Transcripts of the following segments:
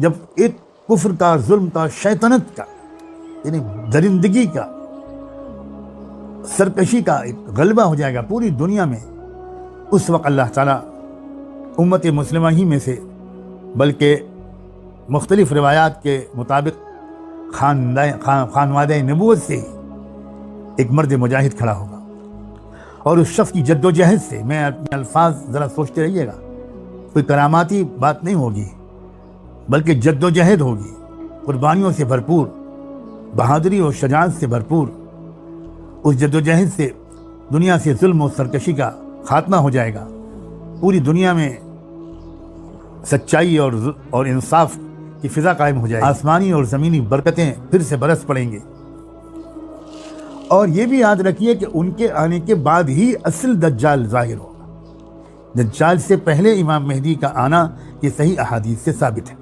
جب ایک کفر کا، ظلم کا، شیطنت کا، یعنی درندگی کا، سرکشی کا ایک غلبہ ہو جائے گا پوری دنیا میں، اس وقت اللہ تعالیٰ امت مسلمہ ہی میں سے، بلکہ مختلف روایات کے مطابق خانوادہ نبوت سے ہی ایک مرد مجاہد کھڑا ہوگا، اور اس شخص کی جد و جہد سے، میں اپنے الفاظ ذرا سوچتے رہیے گا، کوئی کراماتی بات نہیں ہوگی، بلکہ جد و جہد ہوگی، قربانیوں سے بھرپور، بہادری اور شجاعت سے بھرپور۔ اس جد و جہد سے دنیا سے ظلم و سرکشی کا خاتمہ ہو جائے گا، پوری دنیا میں سچائی اور انصاف کی فضا قائم ہو جائے گی، آسمانی اور زمینی برکتیں پھر سے برس پڑیں گے۔ اور یہ بھی یاد رکھیے کہ ان کے آنے کے بعد ہی اصل دجال ظاہر ہوگا، دجال سے پہلے امام مہدی کا آنا یہ صحیح احادیث سے ثابت ہے۔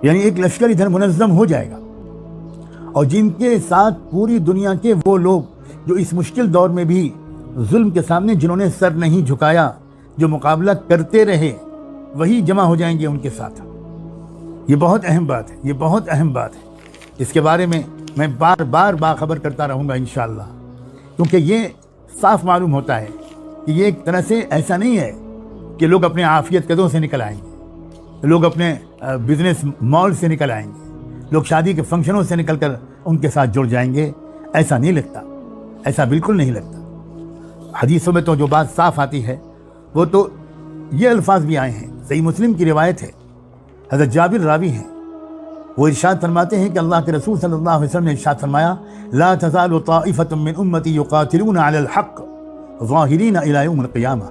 یعنی ایک لشکر ادھر منظم ہو جائے گا، اور جن کے ساتھ پوری دنیا کے وہ لوگ جو اس مشکل دور میں بھی ظلم کے سامنے جنہوں نے سر نہیں جھکایا، جو مقابلہ کرتے رہے، وہی جمع ہو جائیں گے ان کے ساتھ۔ یہ بہت اہم بات ہے، یہ بہت اہم بات ہے، اس کے بارے میں میں بار بار باخبر کرتا رہوں گا انشاءاللہ، کیونکہ یہ صاف معلوم ہوتا ہے کہ یہ ایک طرح سے ایسا نہیں ہے کہ لوگ اپنے عافیت قدوں سے نکل آئیں گے، لوگ اپنے بزنس مال سے نکل آئیں گے، لوگ شادی کے فنکشنوں سے نکل کر ان کے ساتھ جڑ جائیں گے، ایسا نہیں لگتا، ایسا بالکل نہیں لگتا۔ حدیثوں میں تو جو بات صاف آتی ہے وہ تو یہ الفاظ بھی آئے ہیں، صحیح مسلم کی روایت ہے، حضرت جابر راوی ہیں، وہ ارشاد فرماتے ہیں کہ اللہ کے رسول صلی اللہ علیہ وسلم نے ارشاد فرمایا، لا تزال طائفة من امتی يقاتلون على الحق ظاہرین الى یوم القیامہ،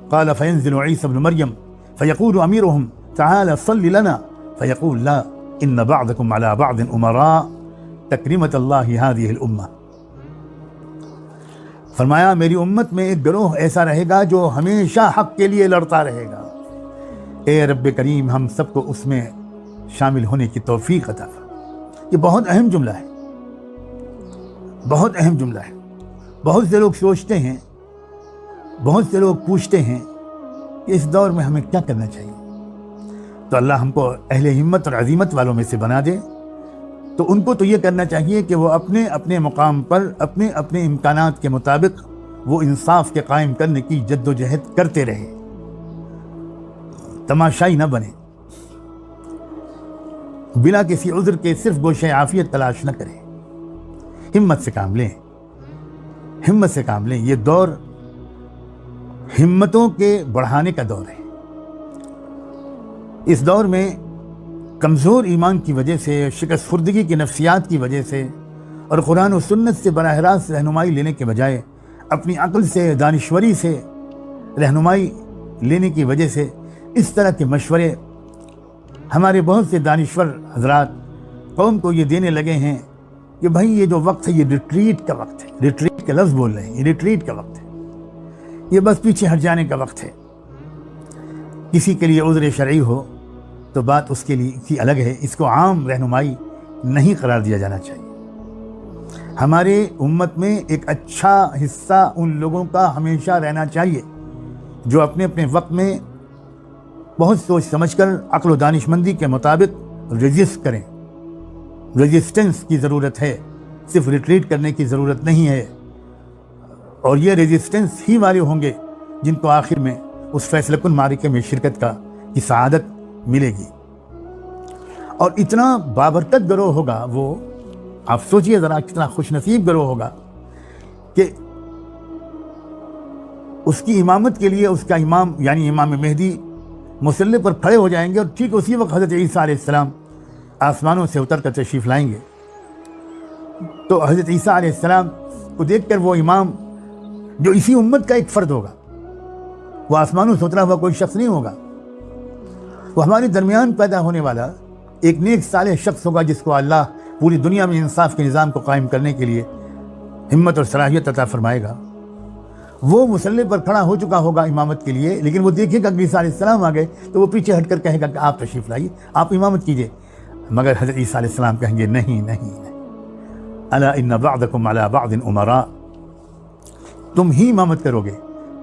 قال فینزل عیسی ابن مریم فیقول امیرهم تعال صل لنا فیقول لا ان بعضکم على بعض امراء تکرمت اللہ هذه الامہ۔ فرمایا میری امت میں ایک گروہ ایسا رہے گا جو ہمیشہ حق کے لیے لڑتا رہے گا، اے رب کریم ہم سب کو اس میں شامل ہونے کی توفیق عطا فرما۔ یہ بہت اہم جملہ ہے، بہت اہم جملہ ہے۔ بہت سے لوگ سوچتے ہیں، بہت سے لوگ پوچھتے ہیں کہ اس دور میں ہمیں کیا کرنا چاہیے، تو اللہ ہم کو اہل ہمت اور عزیمت والوں میں سے بنا دے۔ تو ان کو تو یہ کرنا چاہیے کہ وہ اپنے اپنے مقام پر اپنے اپنے امکانات کے مطابق وہ انصاف کے قائم کرنے کی جد و جہد کرتے رہے، تماشائی نہ بنے، بلا کسی عذر کے صرف گوشہ عافیت تلاش نہ کریں، ہمت سے کام لیں، ہمت سے کام لیں۔ یہ دور ہمتوں کے بڑھانے کا دور ہے۔ اس دور میں کمزور ایمان کی وجہ سے، شکست خوردگی کی نفسیات کی وجہ سے، اور قرآن و سنت سے براہ راست رہنمائی لینے کے بجائے اپنی عقل سے، دانشوری سے رہنمائی لینے کی وجہ سے اس طرح کے مشورے ہمارے بہت سے دانشور حضرات قوم کو یہ دینے لگے ہیں کہ بھائی یہ جو وقت ہے یہ ریٹریٹ کا وقت ہے، ریٹریٹ کا لفظ بول رہے ہیں، یہ ریٹریٹ کا وقت ہے، یہ بس پیچھے ہٹ جانے کا وقت ہے۔ کسی کے لیے عذر شرعی ہو تو بات اس کے لیے کی الگ ہے، اس کو عام رہنمائی نہیں قرار دیا جانا چاہیے۔ ہمارے امت میں ایک اچھا حصہ ان لوگوں کا ہمیشہ رہنا چاہیے جو اپنے اپنے وقت میں بہت سوچ سمجھ کر عقل و دانشمندی کے مطابق ریزسٹ کریں۔ ریزسٹنس کی ضرورت ہے، صرف ریٹریٹ کرنے کی ضرورت نہیں ہے، اور یہ ریزسٹنس ہی والے ہوں گے جن کو آخر میں اس فیصلہ کن معرکے میں شرکت کی سعادت ملے گی۔ اور اتنا بابرکت گروہ ہوگا وہ، آپ سوچئے ذرا کتنا خوش نصیب گروہ ہوگا کہ اس کی امامت کے لیے اس کا امام یعنی امام مہدی مصلی پر کھڑے ہو جائیں گے، اور ٹھیک اسی وقت حضرت عیسیٰ علیہ السلام آسمانوں سے اتر کر تشریف لائیں گے۔ تو حضرت عیسیٰ علیہ السلام کو دیکھ کر وہ امام جو اسی امت کا ایک فرد ہوگا، وہ آسمانوں سے اترا ہوا کوئی شخص نہیں ہوگا، وہ ہمارے درمیان پیدا ہونے والا ایک نیک صالح شخص ہوگا جس کو اللہ پوری دنیا میں انصاف کے نظام کو قائم کرنے کے لیے ہمت اور صلاحیت عطا فرمائے گا۔ وہ مصلی پر کھڑا ہو چکا ہوگا امامت کے لیے، لیکن وہ دیکھے گا کہ عیسیٰ علیہ السلام آ گئے تو وہ پیچھے ہٹ کر کہے گا کہ آپ تشریف لائیے، آپ امامت کیجئے، مگر حضرت عیسیٰ علیہ السلام کہیں گے نہیں نہیں نہیں، الا ان بعضکم علی بعض امراء، تم ہی امامت کرو گے،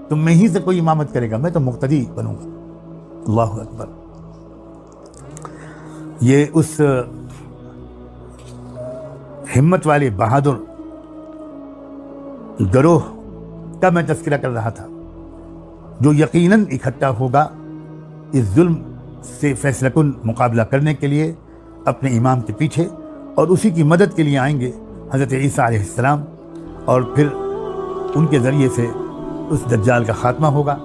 تم میں ہی سے کوئی امامت کرے گا، میں تو مقتدی بنوں گا۔ اللہ اکبر۔ یہ اس ہمت والے بہادر گروہ کا میں تذکرہ کر رہا تھا جو یقیناً اکٹھا ہوگا اس ظلم سے فیصلہ کن مقابلہ کرنے کے لیے اپنے امام کے پیچھے، اور اسی کی مدد کے لیے آئیں گے حضرت عیسیٰ علیہ السلام، اور پھر ان کے ذریعے سے اس دجال کا خاتمہ ہوگا۔